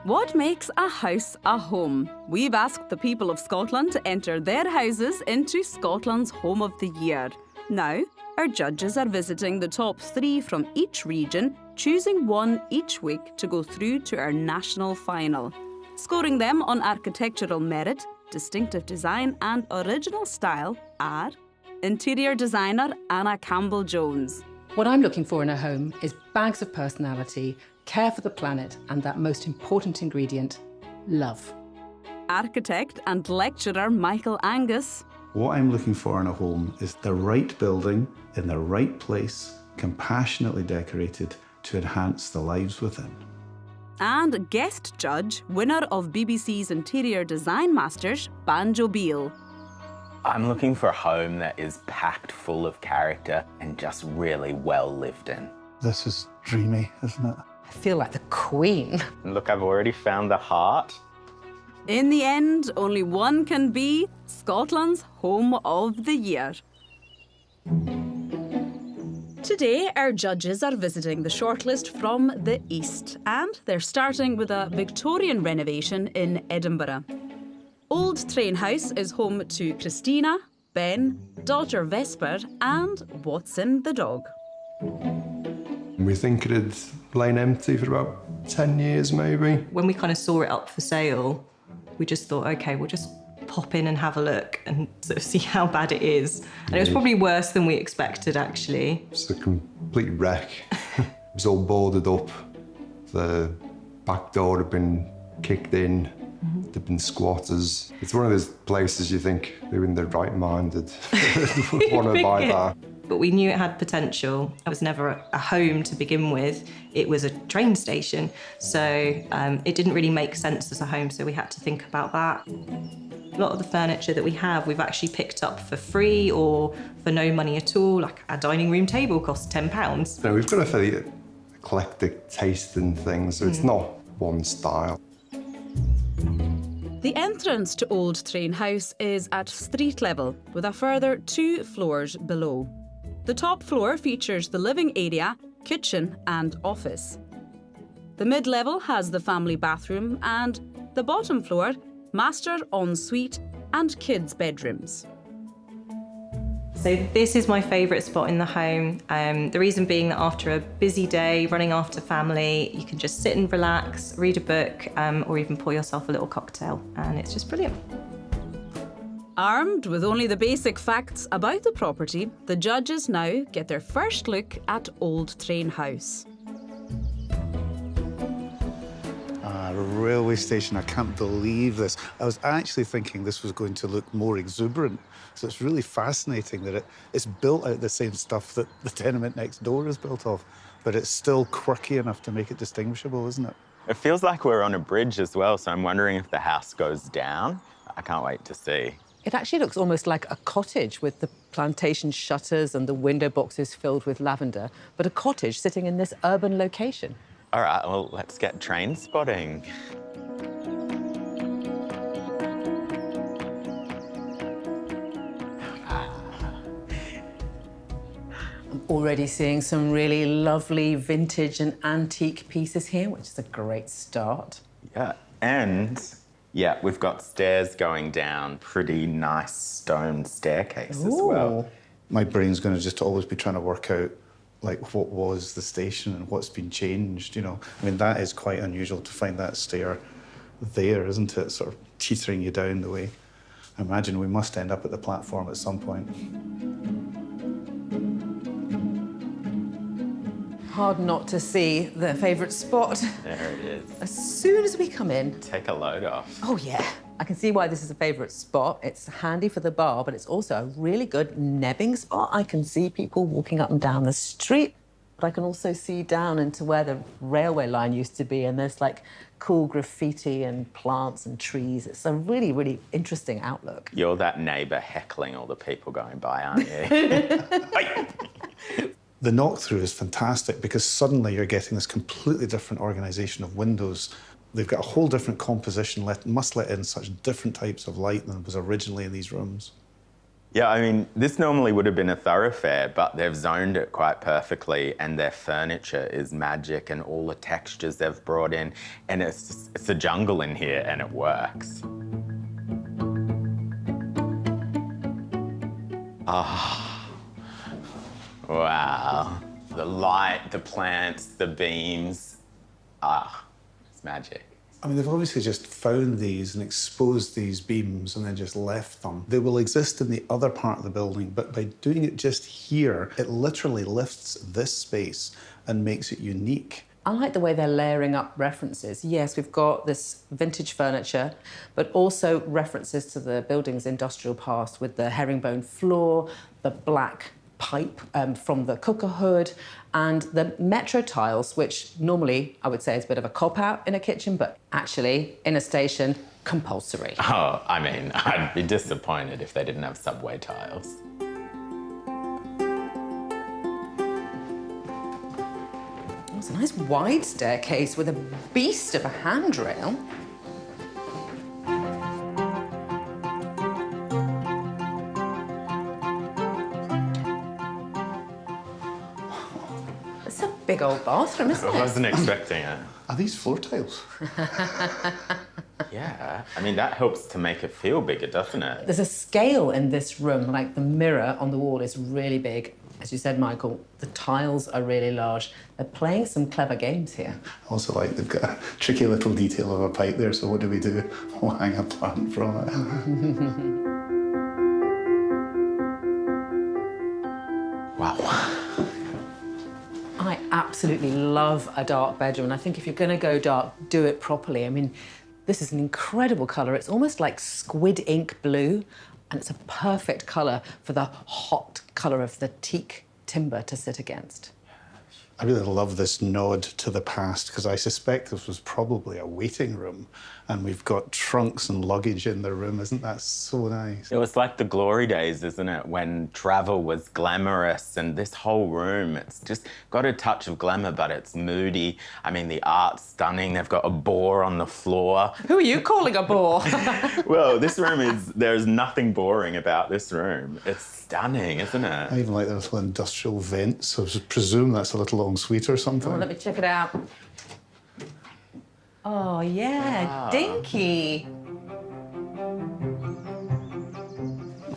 What makes a house a home? We've asked the people of Scotland to enter their houses into Scotland's Home of the Year. Now, our judges are visiting the top 3 from each region, choosing one each week to go through to our national final. Scoring them on architectural merit, distinctive design and original style are interior designer Anna Campbell-Jones. What I'm looking for in a home is bags of personality, care for the planet, and that most important ingredient, love. Architect and lecturer Michael Angus. What I'm looking for in a home is the right building in the right place, compassionately decorated to enhance the lives within. And guest judge, winner of BBC's Interior Design Masters, Banjo Beale. I'm looking for a home that is packed full of character and just really well lived in. This is dreamy, isn't it? I feel like the queen. Look, I've already found the heart. In the end, only one can be Scotland's Home of the Year. Today, our judges are visiting the shortlist from the East, and they're starting with a Victorian renovation in Edinburgh. Old Train House is home to Christina, Ben, daughter Vesper, and Watson the dog. We think it'd lain empty for about 10 years, maybe. When we kind of saw it up for sale, we just thought, OK, we'll just pop in and have a look and sort of see how bad it is. And it was probably worse than we expected, actually. It's a complete wreck. It was all boarded up. The back door had been kicked in. There'd been squatters. It's one of those places you think they're in their right mind would want to buy that. But we knew it had potential. It was never a home to begin with. It was a train station. So it didn't really make sense as a home, so we had to think about that. A lot of the furniture that we have, we've actually picked up for free or for no money at all. Like our dining room table costs £10. No, we've got a fairly eclectic taste in things, so it's not one style. The entrance to Old Train House is at street level, with a further 2 floors below. The top floor features the living area, kitchen and office. The mid-level has the family bathroom and the bottom floor, master ensuite and kids' bedrooms. So this is my favourite spot in the home. The reason being that after a busy day, running after family, you can just sit and relax, read a book, or even pour yourself a little cocktail, and it's just brilliant. Armed with only the basic facts about the property, the judges now get their first look at Old Train House. Railway station, I can't believe this. I was actually thinking this was going to look more exuberant. So it's really fascinating that it's built out of the same stuff that the tenement next door is built of, but it's still quirky enough to make it distinguishable, isn't it? It feels like we're on a bridge as well, so I'm wondering if the house goes down. I can't wait to see. It actually looks almost like a cottage with the plantation shutters and the window boxes filled with lavender, but a cottage sitting in this urban location. All right, well, let's get train spotting. I'm already seeing some really lovely vintage and antique pieces here, which is a great start. Yeah, and yeah, we've got stairs going down, pretty nice stone staircase as well. My brain's going to just always be trying to work out like what was the station and what's been changed, you know. I mean, that is quite unusual to find that stair there, isn't it? Sort of teetering you down the way. I imagine we must end up at the platform at some point. Hard not to see their favourite spot. There it is. As soon as we come in. Take a load off. Oh, yeah. I can see why this is a favourite spot. It's handy for the bar, but it's also a really good nebbing spot. I can see people walking up and down the street, but I can also see down into where the railway line used to be, and there's, like, cool graffiti and plants and trees. It's a really, really interesting outlook. You're that neighbour heckling all the people going by, aren't you? The knock-through is fantastic because suddenly you're getting this completely different organisation of windows. They've got a whole different composition, must let in such different types of light than was originally in these rooms. Yeah, I mean, this normally would have been a thoroughfare, but they've zoned it quite perfectly, and their furniture is magic, and all the textures they've brought in, and it's a jungle in here, and it works. Ah, wow. The light, the plants, the beams, it's magic. I mean, they've obviously just found these and exposed these beams and then just left them. They will exist in the other part of the building, but by doing it just here, it literally lifts this space and makes it unique. I like the way they're layering up references. Yes, we've got this vintage furniture, but also references to the building's industrial past with the herringbone floor, the black pipe from the cooker hood, and the metro tiles, which normally I would say is a bit of a cop-out in a kitchen, but actually in a station, compulsory. Oh, I mean, I'd be disappointed if they didn't have subway tiles. Oh, it's a nice wide staircase with a beast of a handrail. Big old bathroom, isn't it? I wasn't expecting it. Are these floor tiles? Yeah, I mean, that helps to make it feel bigger, doesn't it? There's a scale in this room, like the mirror on the wall is really big. As you said, Michael, the tiles are really large. They're playing some clever games here. Also, like, they've got a tricky little detail of a pipe there, so what do? We'll hang a plant from it. Wow. I absolutely love a dark bedroom, and I think if you're going to go dark, do it properly. I mean, this is an incredible colour. It's almost like squid ink blue, and it's a perfect colour for the hot colour of the teak timber to sit against. I really love this nod to the past because I suspect this was probably a waiting room and we've got trunks and luggage in the room. Isn't that so nice? It was like the glory days, isn't it? When travel was glamorous, and this whole room, it's just got a touch of glamour, but it's moody. I mean, the art's stunning. They've got a boar on the floor. Who are you calling a bore? Well, there's nothing boring about this room. It's stunning, isn't it? I even like the little industrial vents. So I presume that's a little ensuite or something. Oh, let me check it out. Oh, yeah, Wow. dinky.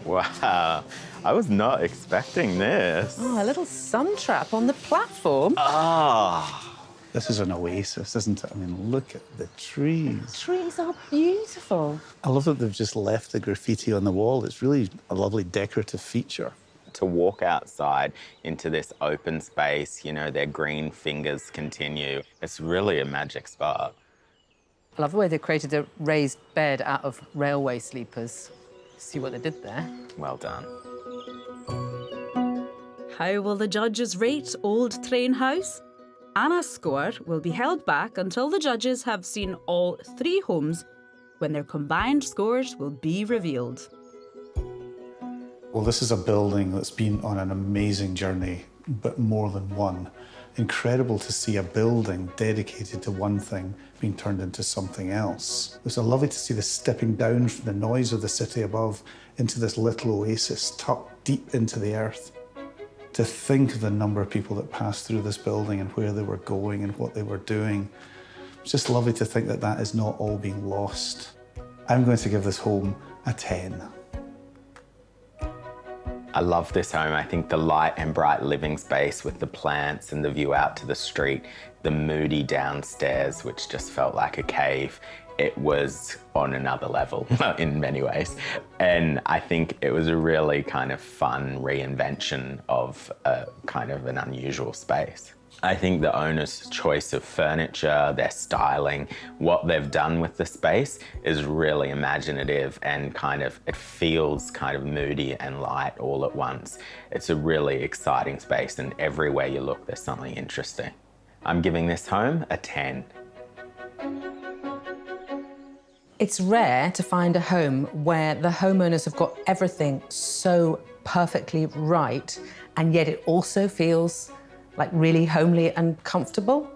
Wow, I was not expecting this. Oh, a little sun trap on the platform. Ah. This is an oasis, isn't it? I mean, look at the trees. Trees are beautiful. I love that they've just left the graffiti on the wall. It's really a lovely decorative feature. To walk outside into this open space, you know, their green fingers continue. It's really a magic spot. I love the way they created a raised bed out of railway sleepers. See what they did there? Well done. How will the judges rate Old Train House? Anna's score will be held back until the judges have seen all 3 homes, when their combined scores will be revealed. Well, this is a building that's been on an amazing journey, but more than one. Incredible to see a building dedicated to one thing being turned into something else. It was lovely to see the stepping down from the noise of the city above into this little oasis tucked deep into the earth. To think of the number of people that passed through this building and where they were going and what they were doing. It's just lovely to think that that is not all being lost. I'm going to give this home a 10. I love this home. I think the light and bright living space with the plants and the view out to the street, the moody downstairs, which just felt like a cave. It was on another level in many ways. And I think it was a really kind of fun reinvention of a kind of an unusual space. I think the owner's choice of furniture, their styling, what they've done with the space is really imaginative and kind of, it feels kind of moody and light all at once. It's a really exciting space, and everywhere you look, there's something interesting. I'm giving this home a 10. It's rare to find a home where the homeowners have got everything so perfectly right, and yet it also feels like really homely and comfortable.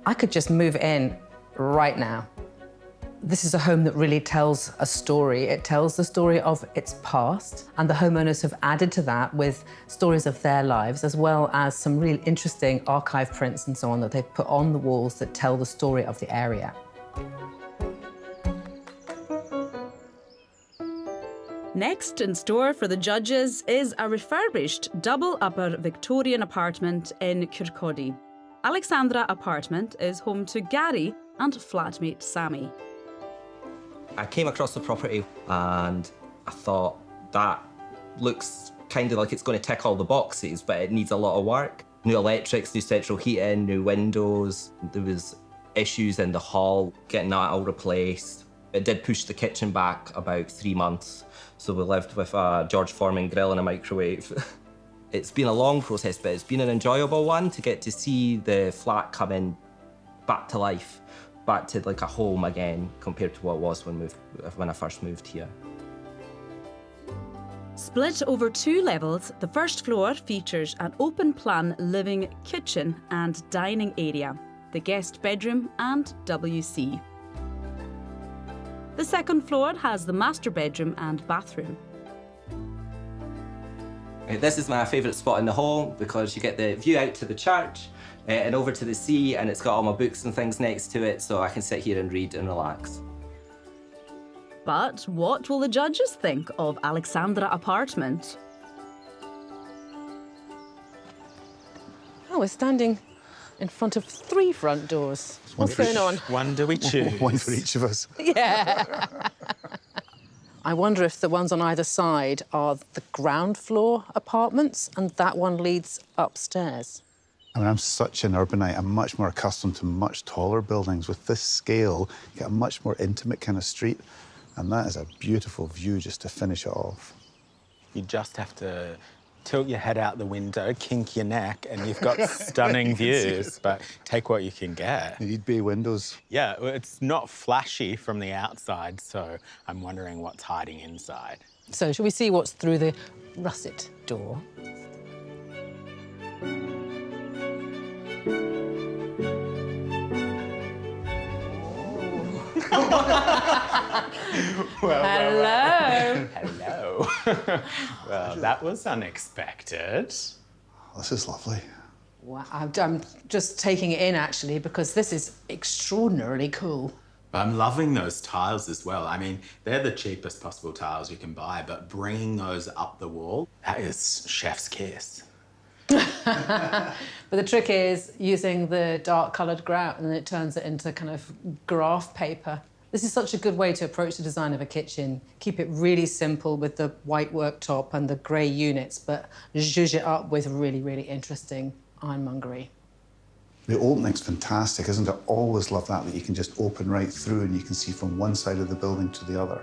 I could just move in right now. This is a home that really tells a story. It tells the story of its past, and the homeowners have added to that with stories of their lives, as well as some really interesting archive prints and so on that they've put on the walls that tell the story of the area. Next in store for the judges is a refurbished double upper Victorian apartment in Kirkcaldy. Alexandra Apartment is home to Gary and flatmate Sammy. I came across the property and I thought that looks kind of like it's going to tick all the boxes, but it needs a lot of work. New electrics, new central heating, new windows. There was issues in the hall, getting that all replaced. It did push the kitchen back about 3 months. So we lived with a George Foreman grill and a microwave. It's been a long process, but it's been an enjoyable one to get to see the flat come in back to life, back to like a home again, compared to what it was when I first moved here. Split over 2 levels, the first floor features an open-plan living, kitchen and dining area, the guest bedroom and WC. The second floor has the master bedroom and bathroom. This is my favourite spot in the hall because you get the view out to the church and over to the sea, and it's got all my books and things next to it, so I can sit here and read and relax. But what will the judges think of Alexandra Apartment? Oh, we're standing in front of 3 front doors. What's going on? One do we choose? One for each of us. Yeah. I wonder if the ones on either side are the ground floor apartments and that one leads upstairs. I mean, I'm such an urbanite. I'm much more accustomed to much taller buildings. With this scale, you get a much more intimate kind of street, and that is a beautiful view just to finish it off. You just have to tilt your head out the window, kink your neck, and you've got stunning views, but take what you can get. You need bay windows. Yeah, it's not flashy from the outside, so I'm wondering what's hiding inside. So shall we see what's through the russet door? Hello. Hello. Well, that was unexpected. This is lovely. Wow, I'm just taking it in, actually, because this is extraordinarily cool. I'm loving those tiles as well. I mean, they're the cheapest possible tiles you can buy, but bringing those up the wall, that is chef's kiss. But the trick is using the dark-coloured grout, and then it turns it into kind of graph paper. This is such a good way to approach the design of a kitchen. Keep it really simple with the white worktop and the grey units, but zhuzh it up with really, really interesting ironmongery. The opening's fantastic, isn't it? Always love that you can just open right through and you can see from one side of the building to the other.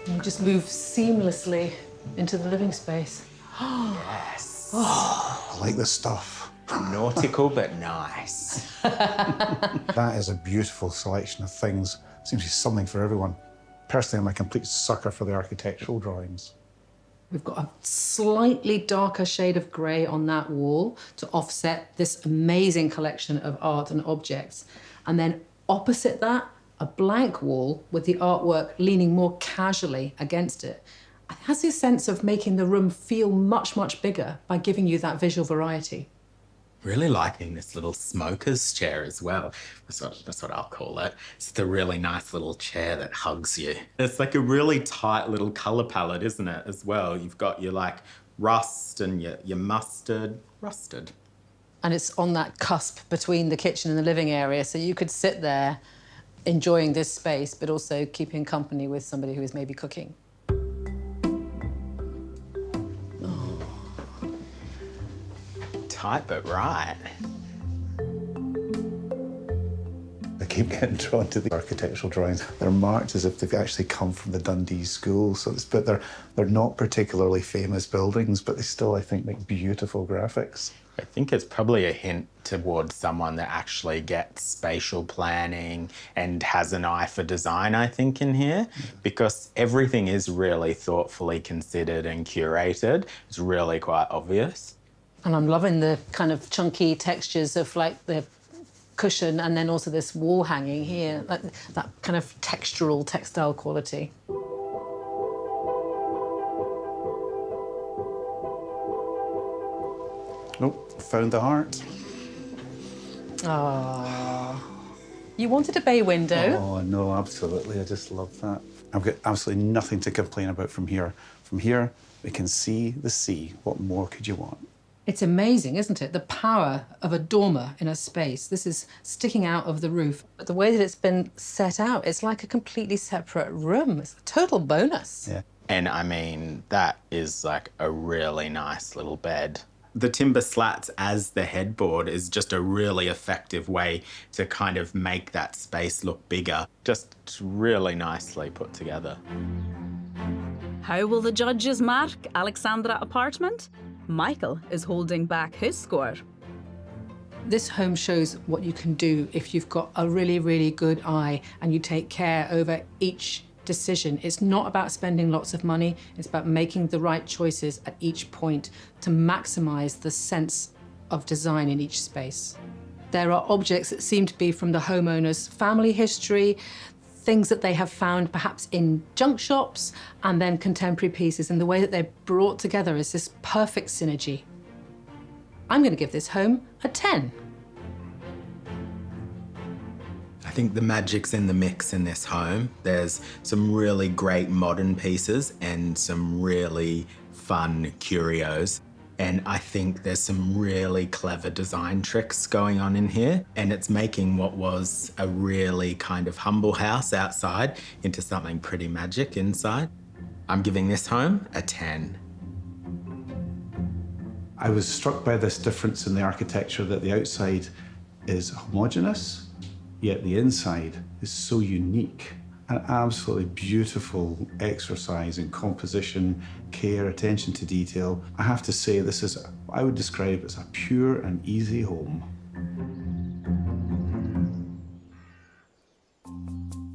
You just move seamlessly into the living space. Yes. I like this stuff. Nautical, but nice. That is a beautiful selection of things. Seems to be something for everyone. Personally, I'm a complete sucker for the architectural drawings. We've got a slightly darker shade of grey on that wall to offset this amazing collection of art and objects. And then opposite that, a blank wall with the artwork leaning more casually against it. It has this sense of making the room feel much, much bigger by giving you that visual variety. Really liking this little smoker's chair as well. That's what I'll call it. It's the really nice little chair that hugs you. It's like a really tight little colour palette, isn't it, as well? You've got your, like, rust and your mustard. Rusted. And it's on that cusp between the kitchen and the living area, so you could sit there enjoying this space, but also keeping company with somebody who is maybe cooking. Tight but right. I keep getting drawn to the architectural drawings. They're marked as if they've actually come from the Dundee School, but they're not particularly famous buildings, but they still, I think, make beautiful graphics. I think it's probably a hint towards someone that actually gets spatial planning and has an eye for design, I think, in here, because everything is really thoughtfully considered and curated. It's really quite obvious. And I'm loving the kind of chunky textures of, like, the cushion and then also this wall hanging here, that kind of textural, textile quality. Nope, found the heart. Ah, you wanted a bay window. Oh, no, absolutely. I just love that. I've got absolutely nothing to complain about from here. From here, we can see the sea. What more could you want? It's amazing, isn't it? The power of a dormer in a space. This is sticking out of the roof. But the way that it's been set out, it's like a completely separate room. It's a total bonus. Yeah. And I mean, that is like a really nice little bed. The timber slats as the headboard is just a really effective way to kind of make that space look bigger. Just really nicely put together. How will the judges mark Alexandra apartment? Michael is holding back his score. This home shows what you can do if you've got a really, really good eye and you take care over each decision. It's not about spending lots of money, it's about making the right choices at each point to maximize the sense of design in each space. There are objects that seem to be from the homeowner's family history, things that they have found perhaps in junk shops, and then contemporary pieces, and the way that they're brought together is this perfect synergy. I'm going to give this home a 10. I think the magic's in the mix in this home. There's some really great modern pieces and some really fun curios. And I think there's some really clever design tricks going on in here. And it's making what was a really kind of humble house outside into something pretty magic inside. I'm giving this home a 10. I was struck by this difference in the architecture, that the outside is homogeneous, yet the inside is so unique. An absolutely beautiful exercise in composition, care, attention to detail. I have to say, this is, I would describe as a pure and easy home.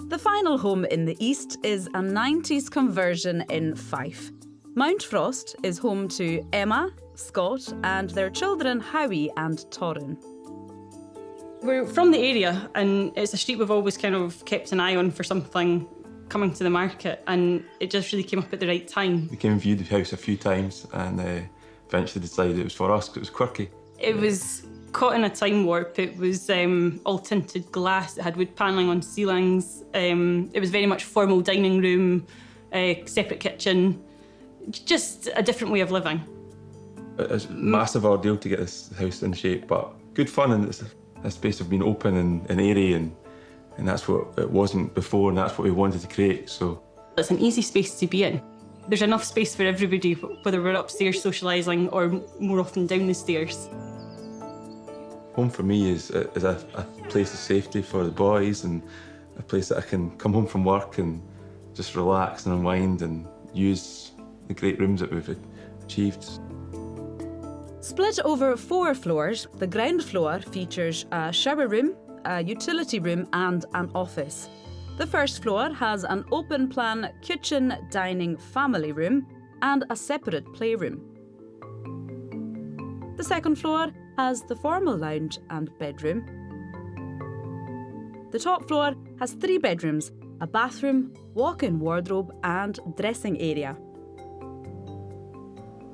The final home in the east is a 90s conversion in Fife. Mount Frost is home to Emma, Scott, and their children Howie and Torrin. We're from the area, and it's a street we've always kind of kept an eye on for something coming to the market, and it just really came up at the right time. We came and viewed the house a few times and eventually decided it was for us because it was quirky. It was caught in a time warp. It was all tinted glass. It had wood panelling on ceilings. It was very much formal dining room, separate kitchen, just a different way of living. It's a massive ordeal to get this house in shape, but good fun, and it's a space of being open and airy, and that's what it wasn't before, and that's what we wanted to create. So it's an easy space to be in. There's enough space for everybody, whether we're upstairs socialising or more often down the stairs. Home for me is a place of safety for the boys, and a place that I can come home from work and just relax and unwind and use the great rooms that we've achieved. Split over 4 floors, the ground floor features a shower room, a utility room and an office. The first floor has an open-plan kitchen, dining, family room and a separate playroom. The second floor has the formal lounge and bedroom. The top floor has 3 bedrooms, a bathroom, walk-in wardrobe and dressing area.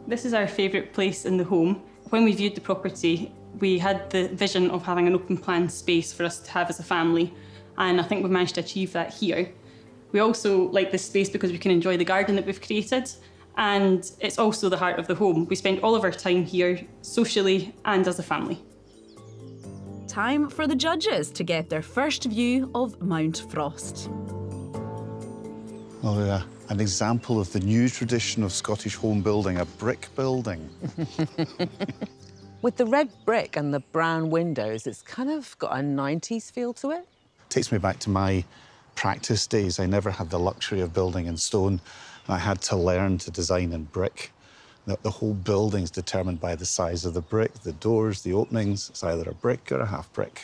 This is our favourite place in the home. When we viewed the property, we had the vision of having an open plan space for us to have as a family, and I think we've managed to achieve that here. We also like this space because we can enjoy the garden that we've created, and it's also the heart of the home. We spend all of our time here, socially and as a family. Time for the judges to get their first view of Mount Frost. Oh, yeah. An example of the new tradition of Scottish home building, a brick building. With the red brick and the brown windows, it's kind of got a 90s feel to it. Takes me back to my practice days. I never had the luxury of building in stone, and I had to learn to design in brick. The whole building's determined by the size of the brick, the doors, the openings. It's either a brick or a half brick.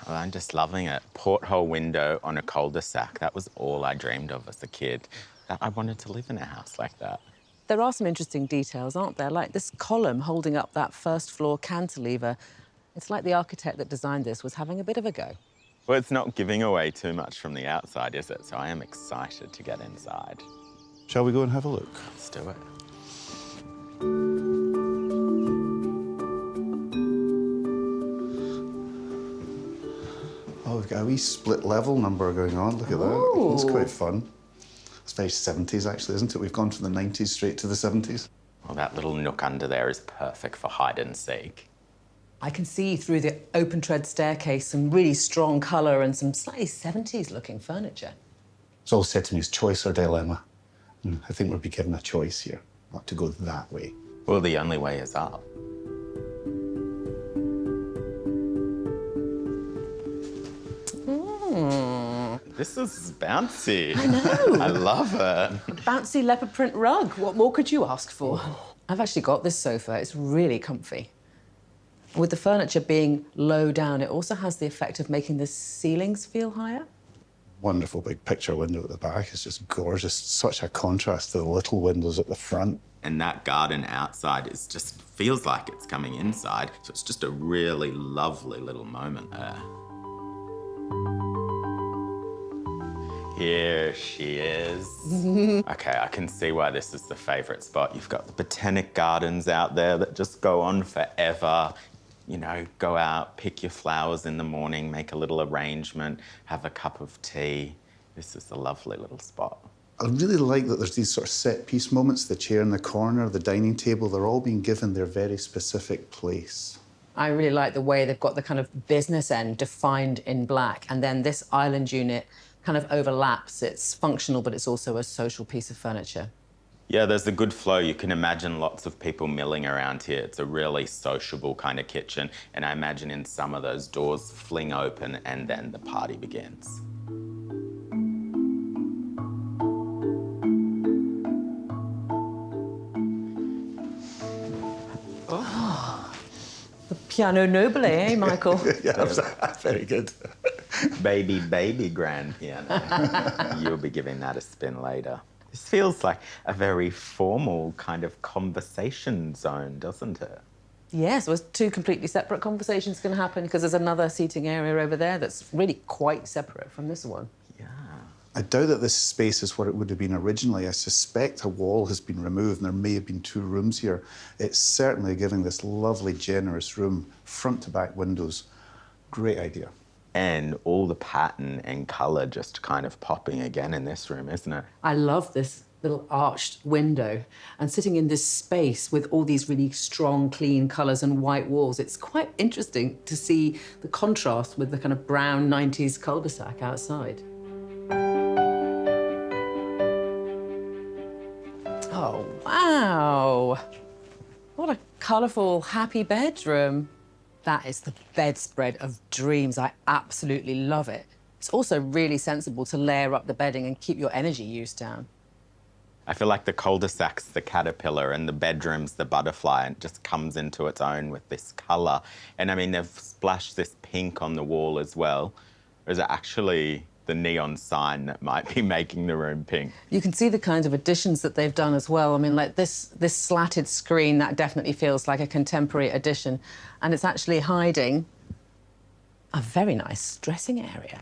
Oh, I'm just loving it. Porthole window on a cul-de-sac. That was all I dreamed of as a kid. I wanted to live in a house like that. There are some interesting details, aren't there? Like this column holding up that first floor cantilever. It's like the architect that designed this was having a bit of a go. Well, it's not giving away too much from the outside, is it? So I am excited to get inside. Shall we go and have a look? Let's do it. Oh, we've got a wee split level number going on. Look at that. It's quite fun. It's very 70s, actually, isn't it? We've gone from the 90s straight to the 70s. Well, that little nook under there is perfect for hide and seek. I can see through the open tread staircase some really strong colour and some slightly 70s-looking furniture. It's all set to me as choice or dilemma. And I think we'll be given a choice here, not to go that way. Well, the only way is up. This is bouncy. I know. I love it. Bouncy leopard print rug. What more could you ask for? I've actually got this sofa. It's really comfy. With the furniture being low down, it also has the effect of making the ceilings feel higher. Wonderful big picture window at the back. It's just gorgeous. Such a contrast to the little windows at the front. And that garden outside just feels like it's coming inside. So it's just a really lovely little moment there. Here she is. Okay, I can see why this is the favourite spot. You've got the botanic gardens out there that just go on forever. You know, go out, pick your flowers in the morning, make a little arrangement, have a cup of tea. This is a lovely little spot. I really like that there's these sort of set-piece moments, the chair in the corner, the dining table, they're all being given their very specific place. I really like the way they've got the kind of business end defined in black, and then this island unit kind of overlaps. It's functional, but it's also a social piece of furniture. Yeah, there's a good flow. You can imagine lots of people milling around here. It's a really sociable kind of kitchen, and I imagine in some of those doors fling open and then the party begins. The piano nobile, eh, Michael? Yeah, very good. Baby grand piano. You'll be giving that a spin later. This feels like a very formal kind of conversation zone, doesn't it? Yes, well, two completely separate conversations can happen because there's another seating area over there that's really quite separate from this one. Yeah. I doubt that this space is what it would have been originally. I suspect a wall has been removed and there may have been two rooms here. It's certainly giving this lovely, generous room, front to back windows. Great idea. And all the pattern and colour just kind of popping again in this room, isn't it? I love this little arched window and sitting in this space with all these really strong, clean colours and white walls. It's quite interesting to see the contrast with the kind of brown 90s cul-de-sac outside. Oh, wow. What a colourful, happy bedroom. That is the bedspread of dreams. I absolutely love it. It's also really sensible to layer up the bedding and keep your energy use down. I feel like the cul-de-sac's the caterpillar and the bedroom's the butterfly, and it just comes into its own with this colour. And I mean, they've splashed this pink on the wall as well. Or is it actually the neon sign that might be making the room pink? You can see the kinds of additions that they've done as well. I mean, like this slatted screen, that definitely feels like a contemporary addition. And it's actually hiding a very nice dressing area.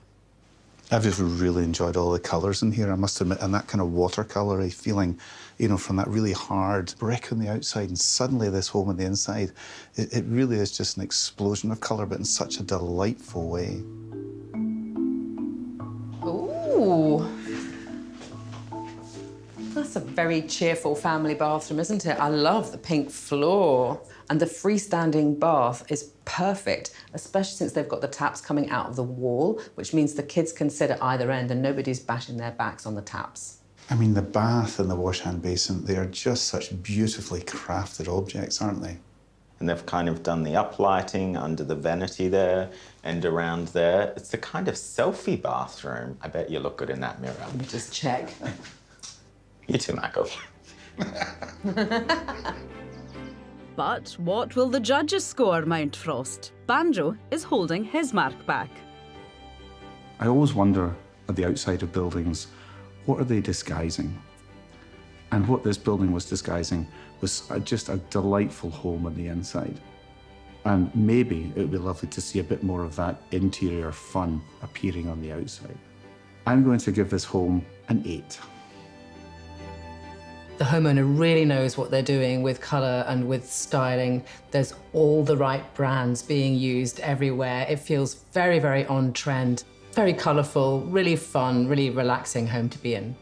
I've just really enjoyed all the colours in here, I must admit, and that kind of watercolour-y feeling, you know, from that really hard brick on the outside and suddenly this home on the inside. It really is just an explosion of colour, but in such a delightful way. Ooh. That's a very cheerful family bathroom, isn't it? I love the pink floor. And the freestanding bath is perfect, especially since they've got the taps coming out of the wall, which means the kids can sit at either end and nobody's bashing their backs on the taps. I mean, the bath and the wash-hand basin, they are just such beautifully crafted objects, aren't they? And they've kind of done the uplighting under the vanity there and around there. It's a kind of selfie bathroom. I bet you look good in that mirror. Let me just check. You too, Michael. But what will the judges score, Mount Frost? Banjo is holding his mark back. I always wonder at the outside of buildings, what are they disguising? And what this building was disguising was just a delightful home on the inside. And maybe it would be lovely to see a bit more of that interior fun appearing on the outside. I'm going to give this home an 8. The homeowner really knows what they're doing with colour and with styling. There's all the right brands being used everywhere. It feels very, very on trend, very colourful, really fun, really relaxing home to be in.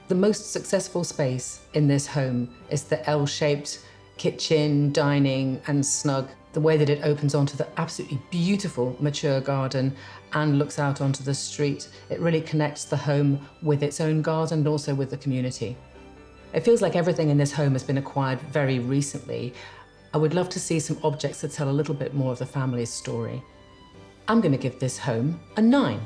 The most successful space in this home is the L-shaped kitchen, dining and snug. The way that it opens onto the absolutely beautiful mature garden and looks out onto the street. It really connects the home with its own garden and also with the community. It feels like everything in this home has been acquired very recently. I would love to see some objects that tell a little bit more of the family's story. I'm going to give this home a 9.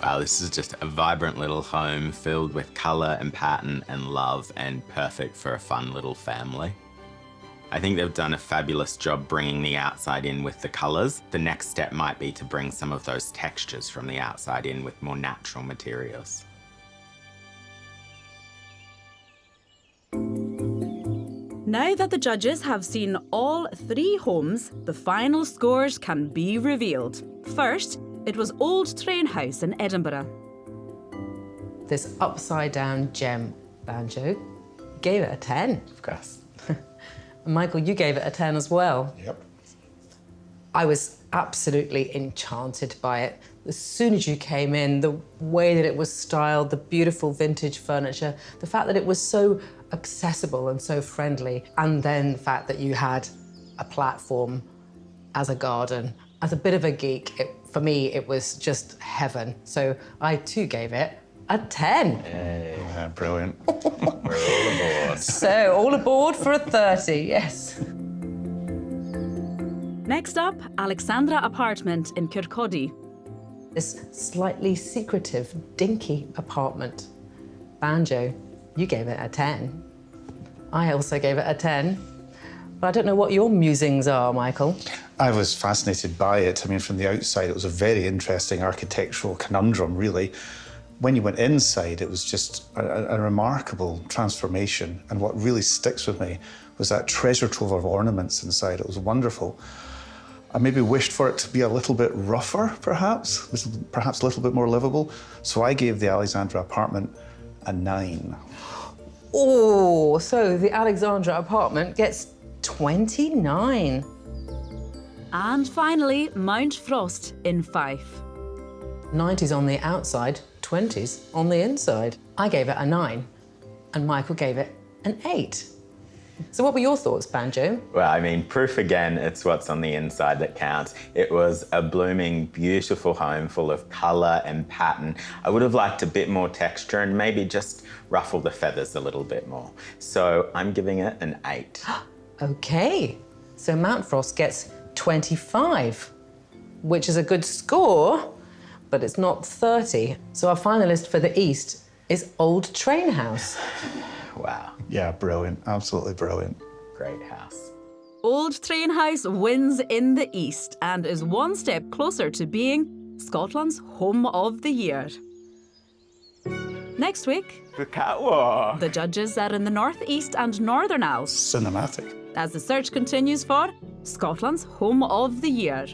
Wow, this is just a vibrant little home filled with colour and pattern and love and perfect for a fun little family. I think they've done a fabulous job bringing the outside in with the colours. The next step might be to bring some of those textures from the outside in with more natural materials. Now that the judges have seen all 3 homes, the final scores can be revealed. First, it was Old Train House in Edinburgh. This upside-down gem banjo gave it a 10. Of course. Michael, you gave it a 10 as well. Yep. I was absolutely enchanted by it. As soon as you came in, the way that it was styled, the beautiful vintage furniture, the fact that it was so accessible and so friendly, and then the fact that you had a platform as a garden. As a bit of a geek, for me, it was just heaven. So I too gave it a 10. Yeah, brilliant. We're all aboard. So all aboard for a 30, yes. Next up, Alexandra Apartment in Kirkcaldy. This slightly secretive, dinky apartment. Banjo, you gave it a 10. I also gave it a 10. But I don't know what your musings are, Michael. I was fascinated by it. I mean, from the outside, it was a very interesting architectural conundrum, really. When you went inside, it was just a remarkable transformation. And what really sticks with me was that treasure trove of ornaments inside. It was wonderful. I maybe wished for it to be a little bit rougher, perhaps a little bit more livable. So I gave the Alexandra Apartment a 9. Oh, so the Alexandra Apartment gets 29. And finally, Mount Frost in Fife. 90s on the outside, 20s on the inside. I gave it a 9, and Michael gave it an 8. So what were your thoughts, Banjo? Well, I mean, proof again, it's what's on the inside that counts. It was a blooming, beautiful home full of colour and pattern. I would have liked a bit more texture and maybe just ruffle the feathers a little bit more. So I'm giving it an 8. Okay, so Mount Frost gets 25, which is a good score, but it's not 30. So our finalist for the East is Old Train House. Wow. Yeah, brilliant. Absolutely brilliant. Great house. Old Train House wins in the East and is one step closer to being Scotland's Home of the Year. Next week, The catwalk. the judges are in the North East and Northern Isles Cinematic. as the search continues for Scotland's Home of the Year.